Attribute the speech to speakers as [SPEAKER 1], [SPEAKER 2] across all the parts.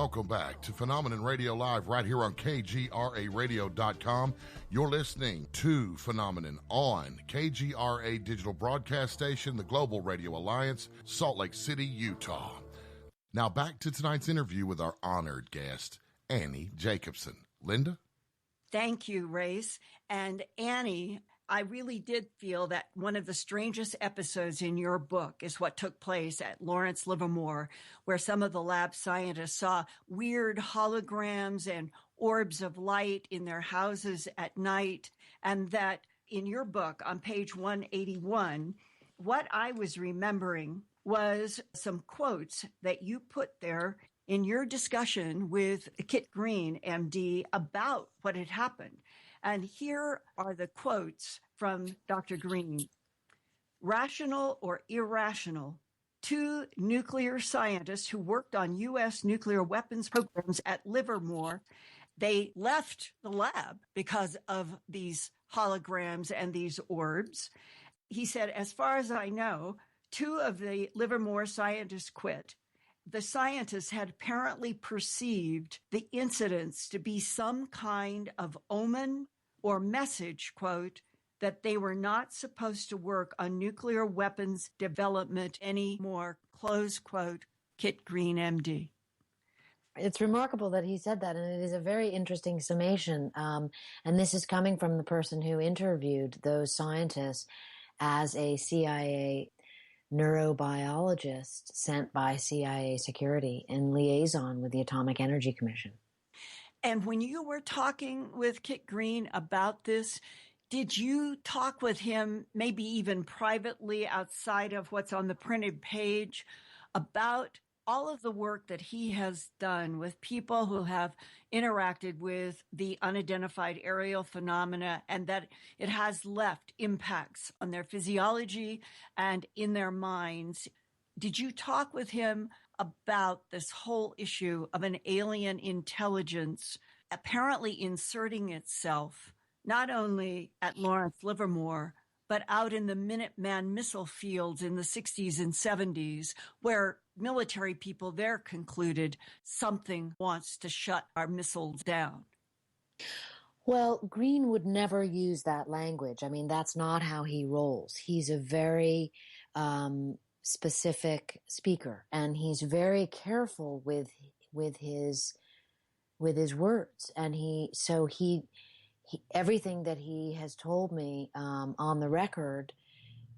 [SPEAKER 1] Welcome back to Phenomenon Radio Live right here on KGRAradio.com. You're listening to Phenomenon on KGRA Digital Broadcast Station, the Global Radio Alliance, Salt Lake City, Utah. Now back to tonight's interview with our honored guest, Annie Jacobsen. Linda?
[SPEAKER 2] Thank you, Race. And Annie, I really did feel that one of the strangest episodes in your book is what took place at Lawrence Livermore, where some of the lab scientists saw weird holograms and orbs of light in their houses at night. And that in your book on page 181, what I was remembering was some quotes that you put there in your discussion with Kit Green, MD, about what had happened. And here are the quotes from Dr. Green. Rational or irrational, two nuclear scientists who worked on U.S. nuclear weapons programs at Livermore, they left the lab because of these holograms and these orbs. He said, as far as I know, two of the Livermore scientists quit. The scientists had apparently perceived the incidents to be some kind of omen or message, quote, that they were not supposed to work on nuclear weapons development anymore, close quote, Kit Green, MD.
[SPEAKER 3] It's remarkable that he said that, and it is a very interesting summation. And this is coming from the person who interviewed those scientists as a CIA neurobiologist sent by CIA security in liaison with the Atomic Energy Commission.
[SPEAKER 2] And when you were talking with Kit Green about this, did you talk with him maybe even privately outside of what's on the printed page about all of the work that he has done with people who have interacted with the unidentified aerial phenomena, and that it has left impacts on their physiology and in their minds? Did you talk with him about this whole issue of an alien intelligence apparently inserting itself not only at Lawrence Livermore, but out in the Minuteman missile fields in the 60s and 70s, where military people there concluded something wants to shut our missiles down?
[SPEAKER 3] Well, Green would never use that language. I mean, that's not how he rolls. He's a very specific speaker, and he's very careful with his words. And he everything that he has told me on the record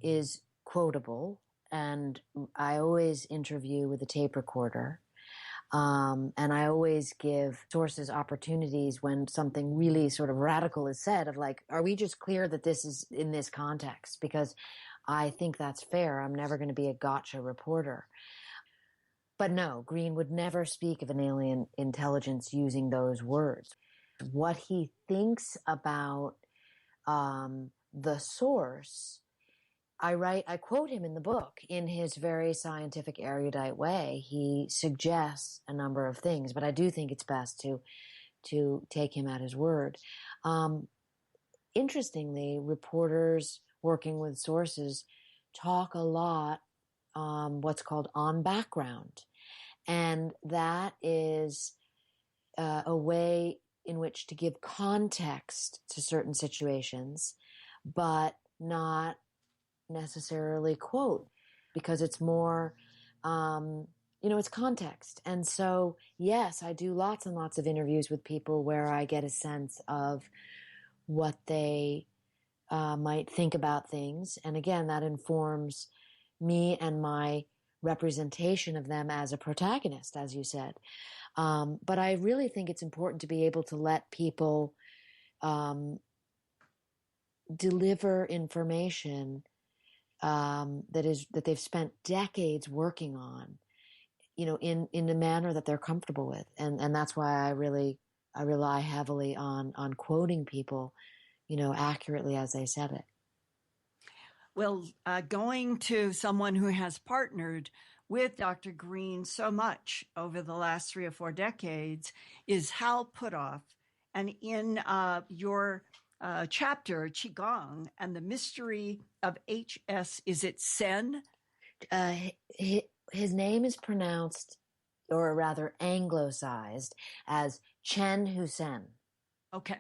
[SPEAKER 3] is quotable, and I always interview with a tape recorder, and I always give sources opportunities when something really sort of radical is said, of like, are we just clear that this is in this context? Because I think that's fair. I'm never going to be a gotcha reporter. But no, Green would never speak of an alien intelligence using those words. What he thinks about the source, I quote him in the book in his very scientific, erudite way. He suggests a number of things, but I do think it's best to take him at his word. Interestingly, reporters working with sources talk a lot what's called on background, and that is a way in which to give context to certain situations, but not necessarily quote, because it's more, it's context. And so, yes, I do lots and lots of interviews with people where I get a sense of what they might think about things. And again, that informs me and my representation of them as a protagonist, as you said. But I really think it's important to be able to let people deliver information that they've spent decades working on, in a manner that they're comfortable with. And that's why I rely heavily on quoting people, accurately as they said it.
[SPEAKER 2] Well, going to someone who has partnered with Dr. Green so much over the last 3 or 4 decades is Howe Puthoff. And in your chapter, Qigong and the Mystery of HS, is it Sen?
[SPEAKER 3] His name is pronounced or rather anglicized as Chen Hussein.
[SPEAKER 2] Okay.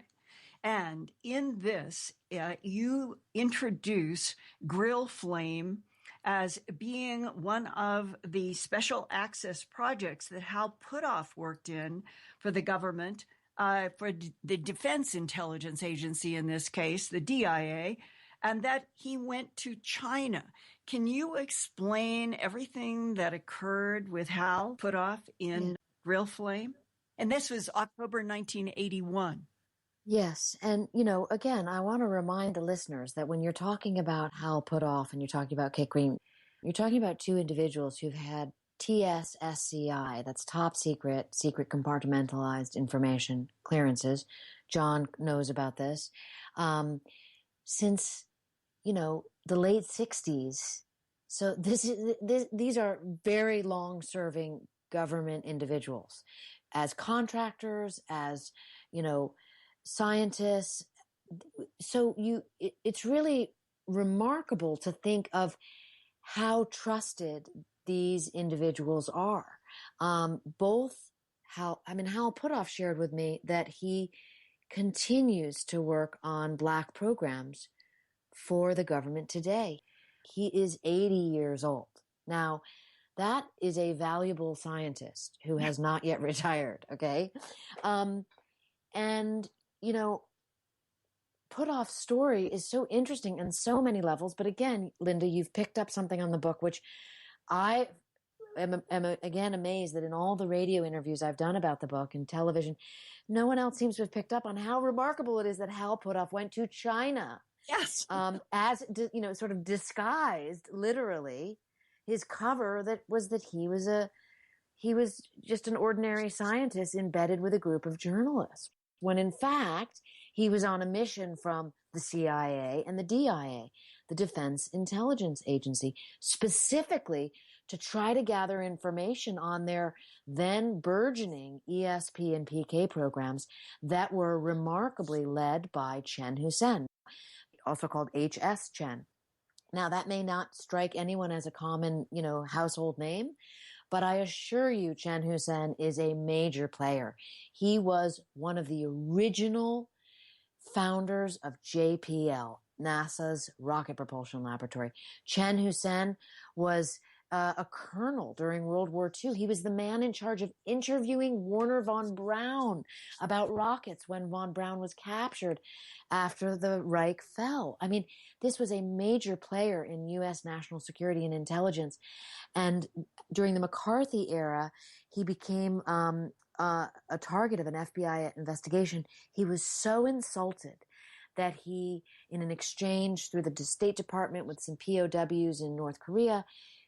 [SPEAKER 2] And in this, you introduce Grill Flame as being one of the special access projects that Hal Puthoff worked in for the government, for the Defense Intelligence Agency in this case, the DIA, and that he went to China. Can you explain everything that occurred with Hal Puthoff in Grill Flame? And this was October 1981.
[SPEAKER 3] Yes. And, again, I want to remind the listeners that when you're talking about Hal Puthoff and you're talking about Kate Green, you're talking about two individuals who've had TSSCI, that's top secret compartmentalized information clearances. John knows about this. Since, the late 60s. So these are very long-serving government individuals as contractors, as, scientists. So it's really remarkable to think of how trusted these individuals are. Hal Puthoff shared with me that he continues to work on Black programs for the government today. He is 80 years old. Now, that is a valuable scientist who has not yet retired, okay? Puthoff's story is so interesting on so many levels. But again, Linda, you've picked up something on the book, which I am again amazed that in all the radio interviews I've done about the book and television, no one else seems to have picked up on how remarkable it is that Hal Puthoff went to China.
[SPEAKER 2] Yes.
[SPEAKER 3] As, sort of disguised, literally, his cover that he was just an ordinary scientist embedded with a group of journalists, when in fact, he was on a mission from the CIA and the DIA, the Defense Intelligence Agency, specifically to try to gather information on their then burgeoning ESP and PK programs that were remarkably led by Chen Hussein, also called HS Chen. Now, that may not strike anyone as a common, household name, but I assure you Chen Hussein is a major player. He was one of the original founders of JPL, NASA's Rocket Propulsion Laboratory. Chen Hussein was a colonel during World War II. He was the man in charge of interviewing Wernher von Braun about rockets when von Braun was captured after the Reich fell. I mean, this was a major player in U.S. national security and intelligence. And during the McCarthy era, he became a target of an FBI investigation. He was so insulted that he, in an exchange through the State Department with some POWs in North Korea,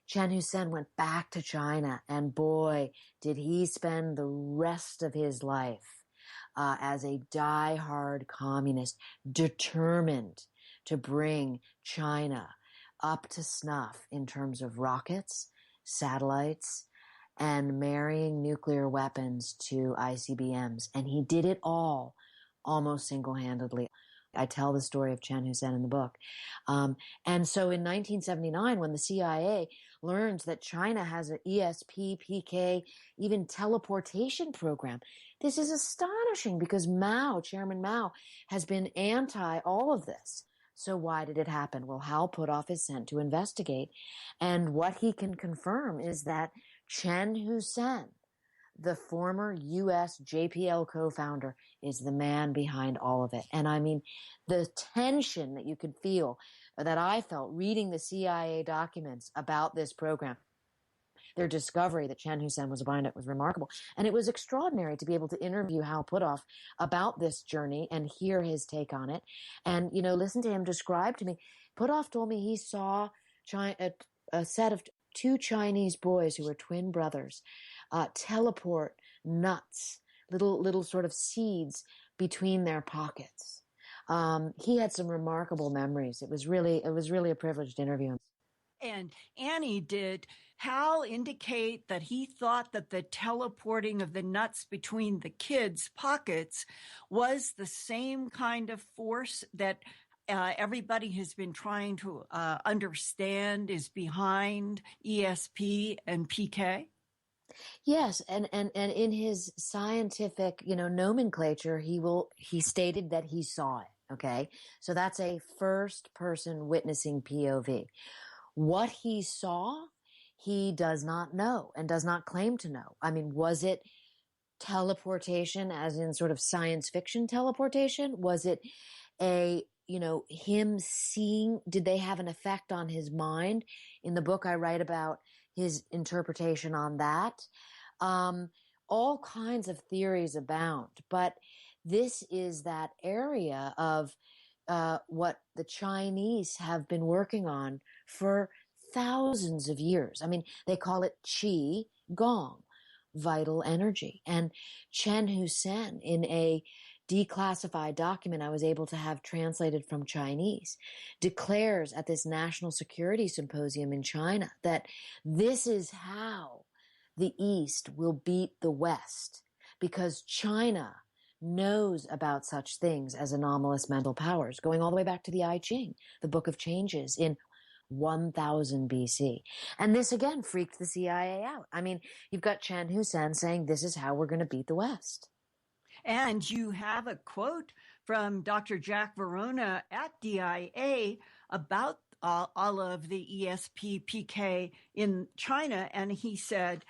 [SPEAKER 3] Chen Hussein went back to China, and boy, did he spend the rest of his life as a diehard communist, determined to bring China up to snuff in terms of rockets, satellites, and marrying nuclear weapons to ICBMs. And he did it all almost single-handedly. I tell the story of Chen Hussein in the book. And so in 1979, when the CIA learns that China has an ESP, PK, even teleportation program, this is astonishing because Chairman Mao, has been anti all of this. So why did it happen? Well, Hal Puthoff is sent to investigate. And what he can confirm is that Chen Hussein, the former U.S. JPL co-founder, is the man behind all of it. And I mean, the tension that you could feel, that I felt reading the CIA documents about this program, their discovery that Chen Hussein was behind it was remarkable. And it was extraordinary to be able to interview Hal Puthoff about this journey and hear his take on it. And, listen to him describe to me. Puthoff told me he saw a set of two Chinese boys who were twin brothers teleport nuts, little sort of seeds between their pockets. He had some remarkable memories. It was really a privilege to interview him.
[SPEAKER 2] And Annie, did Hal indicate that he thought that the teleporting of the nuts between the kids' pockets was the same kind of force that everybody has been trying to understand is behind ESP and PK?
[SPEAKER 3] Yes, and in his scientific, nomenclature, he stated that he saw it. Okay, so that's a first person witnessing POV. What he saw, he does not know and does not claim to know. I mean, was it teleportation, as in sort of science fiction teleportation? Was it him seeing, did they have an effect on his mind? In the book, I write about his interpretation on that. All kinds of theories abound, but this is that area of what the Chinese have been working on for thousands of years. I mean, they call it qi gong, vital energy. And Chen Hussein, in a declassified document I was able to have translated from Chinese, declares at this National Security Symposium in China that this is how the East will beat the West, because China knows about such things as anomalous mental powers, going all the way back to the I Ching, the Book of Changes in 1000 BC. And this again freaked the CIA out. I mean, you've got Chen Hussein saying this is how we're going to beat the West.
[SPEAKER 2] And you have a quote from Dr. Jack Verona at DIA about all of the ESP-PK in China. And he said,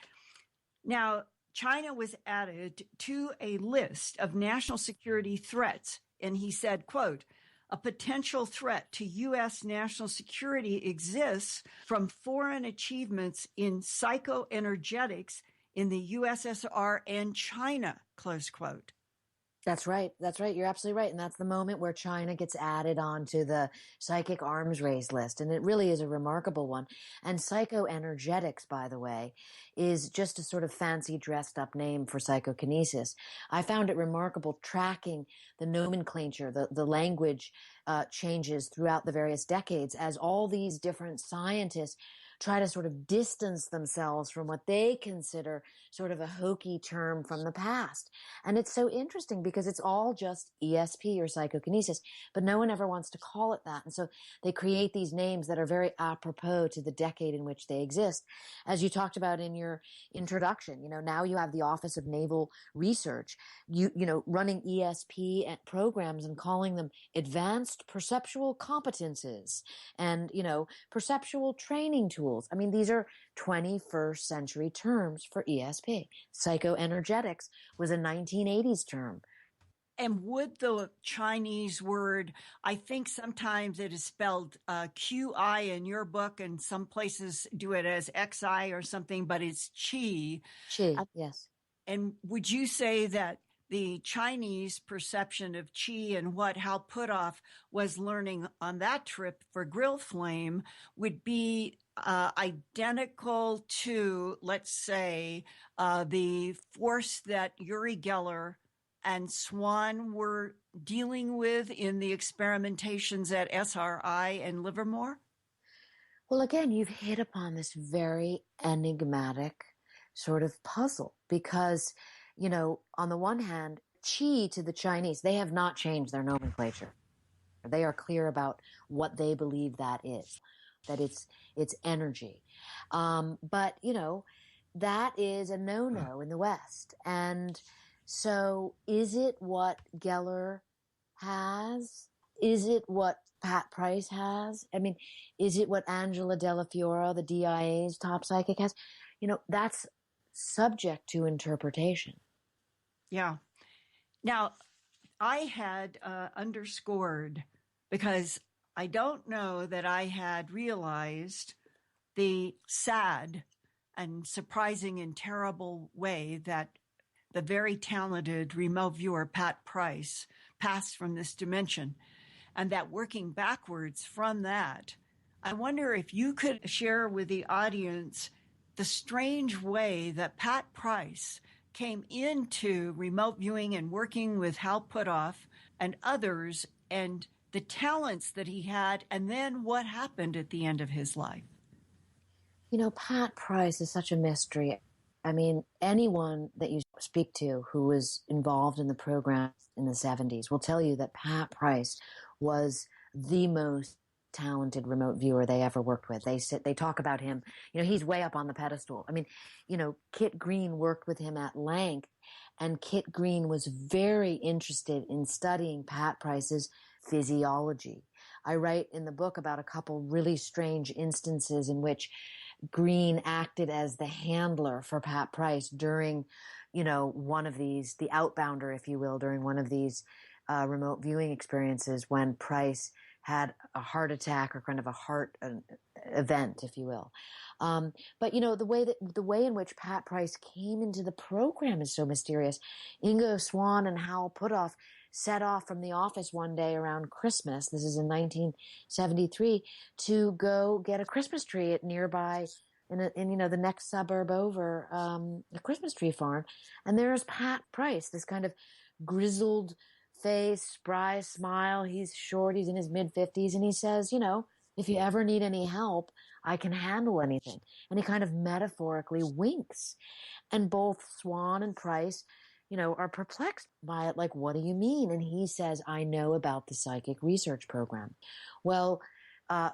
[SPEAKER 2] now, China was added to a list of national security threats. And he said, quote, a potential threat to U.S. national security exists from foreign achievements in psychoenergetics in the USSR and China, close quote.
[SPEAKER 3] That's right. That's right. You're absolutely right. And that's the moment where China gets added onto the psychic arms race list. And it really is a remarkable one. And psychoenergetics, by the way, is just a sort of fancy dressed up name for psychokinesis. I found it remarkable tracking the nomenclature, the language changes throughout the various decades as all these different scientists try to sort of distance themselves from what they consider sort of a hokey term from the past. And it's so interesting because it's all just ESP or psychokinesis, but no one ever wants to call it that. And so they create these names that are very apropos to the decade in which they exist. As you talked about in your introduction, now you have the Office of Naval Research, running ESP programs and calling them advanced perceptual competences and, perceptual training tools. I mean, these are 21st century terms for ESP. Psychoenergetics was a 1980s term.
[SPEAKER 2] And would the Chinese word, I think sometimes it is spelled QI in your book, and some places do it as XI or something, but it's Qi.
[SPEAKER 3] Qi, yes.
[SPEAKER 2] And would you say that the Chinese perception of Qi and what Howe Puthoff was learning on that trip for Grill Flame would be identical to, let's say, the force that Uri Geller and Swan were dealing with in the experimentations at SRI and Livermore?
[SPEAKER 3] Well, again, you've hit upon this very enigmatic sort of puzzle because, on the one hand, Qi to the Chinese, they have not changed their nomenclature. They are clear about what they believe that is, that it's energy. But, that is a no-no in the West. And so is it what Geller has? Is it what Pat Price has? I mean, is it what Angela Della Fiora, the DIA's top psychic, has? That's subject to interpretation.
[SPEAKER 2] Yeah. Now, I had underscored, because I don't know that I had realized the sad and surprising and terrible way that the very talented remote viewer, Pat Price, passed from this dimension. And that working backwards from that, I wonder if you could share with the audience the strange way that Pat Price came into remote viewing and working with Howe Puthoff and others, and the talents that he had, and then what happened at the end of his life.
[SPEAKER 3] Pat Price is such a mystery. I mean, anyone that you speak to who was involved in the program in the 70s will tell you that Pat Price was the most talented remote viewer they ever worked with. They talk about him, he's way up on the pedestal. I mean, Kit Green worked with him at length, and Kit Green was very interested in studying Pat Price's physiology. I write in the book about a couple really strange instances in which Green acted as the handler for Pat Price during, one of these, the outbounder, if you will, during one of these remote viewing experiences when Price had a heart attack or kind of a heart event, if you will. But the way in which Pat Price came into the program is so mysterious. Ingo Swann and Howe Puthoff set off from the office one day around Christmas. This is in 1973 to go get a Christmas tree at nearby in the next suburb over, a Christmas tree farm. And there's Pat Price, this kind of grizzled face, spry smile. He's short. He's in his mid-50s. And he says, if you ever need any help, I can handle anything. And he kind of metaphorically winks. And both Swann and Price, are perplexed by it. Like, what do you mean? And he says, I know about the psychic research program. Well,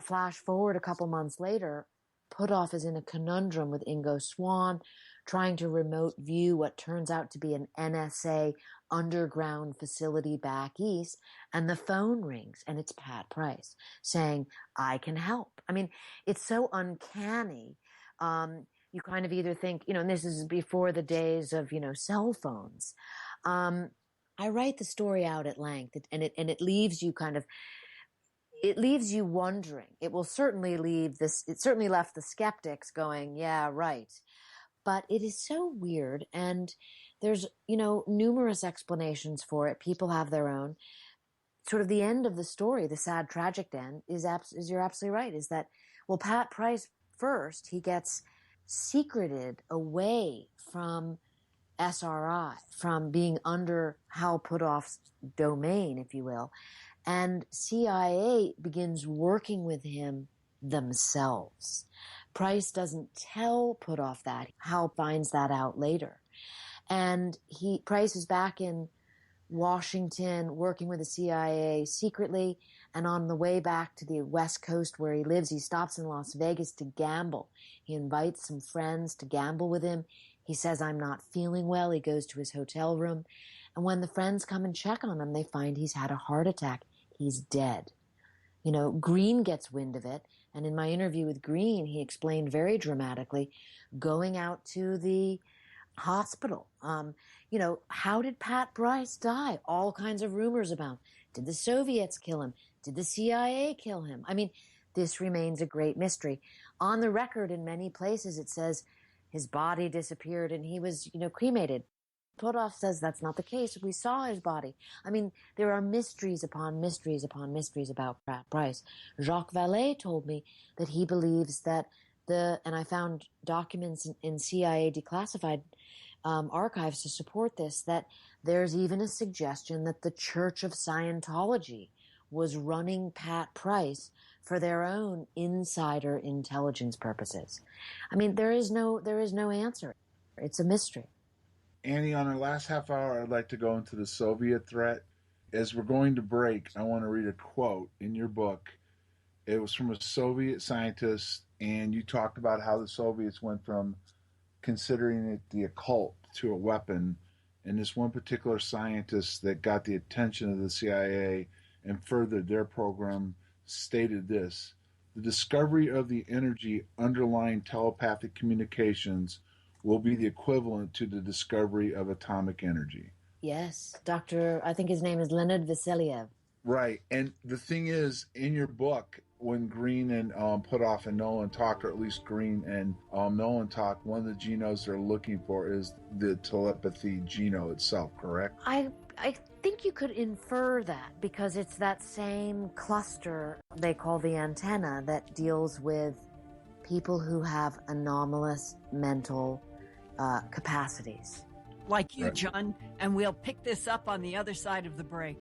[SPEAKER 3] flash forward a couple months later, Puthoff is in a conundrum with Ingo Swann, trying to remote view what turns out to be an NSA underground facility back east, and the phone rings, and it's Pat Price saying, I can help. I mean, it's so uncanny. You kind of either think, and this is before the days of, cell phones. I write the story out at length, and it leaves you it leaves you wondering. It certainly left the skeptics going, yeah, right. But it is so weird, and there's, numerous explanations for it. People have their own. Sort of the end of the story, the sad, tragic end, is you're absolutely right, is that, Pat Price first, he gets secreted away from SRI, from being under Hal Puthoff's domain, if you will, and CIA begins working with him themselves. Price doesn't tell Puthoff that. Hal finds that out later. And Price is back in Washington working with the CIA secretly, and on the way back to the West Coast where he lives, he stops in Las Vegas to gamble. He invites some friends to gamble with him. He says, I'm not feeling well. He goes to his hotel room. And when the friends come and check on him, they find he's had a heart attack. He's dead. Green gets wind of it. And in my interview with Green, he explained very dramatically going out to the hospital. How did Pat Price die? All kinds of rumors about him. Did the Soviets kill him? Did the CIA kill him? I mean, this remains a great mystery. On the record, in many places, it says his body disappeared and he was, cremated. Puthoff says that's not the case. We saw his body. I mean, there are mysteries upon mysteries upon mysteries about Pat Price. Jacques Vallée told me that he believes that and I found documents in CIA declassified archives to support this, that there's even a suggestion that the Church of Scientology was running Pat Price for their own insider intelligence purposes. I mean, there is no answer. It's a mystery.
[SPEAKER 4] Annie, on our last half hour, I'd like to go into the Soviet threat. As we're going to break, I want to read a quote in your book. It was from a Soviet scientist, and you talked about how the Soviets went from considering it the occult to a weapon. And this one particular scientist that got the attention of the CIA and furthered their program stated this: the discovery of the energy underlying telepathic communications will be the equivalent to the discovery of atomic energy.
[SPEAKER 3] Yes, I think his name is Leonid Vasiliev.
[SPEAKER 4] Right. And the thing is, in your book, when Green and Puthoff and Nolan talked, or at least Green and Nolan talked, one of the genomes they're looking for is the telepathy genome itself, correct?
[SPEAKER 3] I think you could infer that because it's that same cluster they call the antenna that deals with people who have anomalous mental capacities.
[SPEAKER 2] Like you, John, and we'll pick this up on the other side of the break.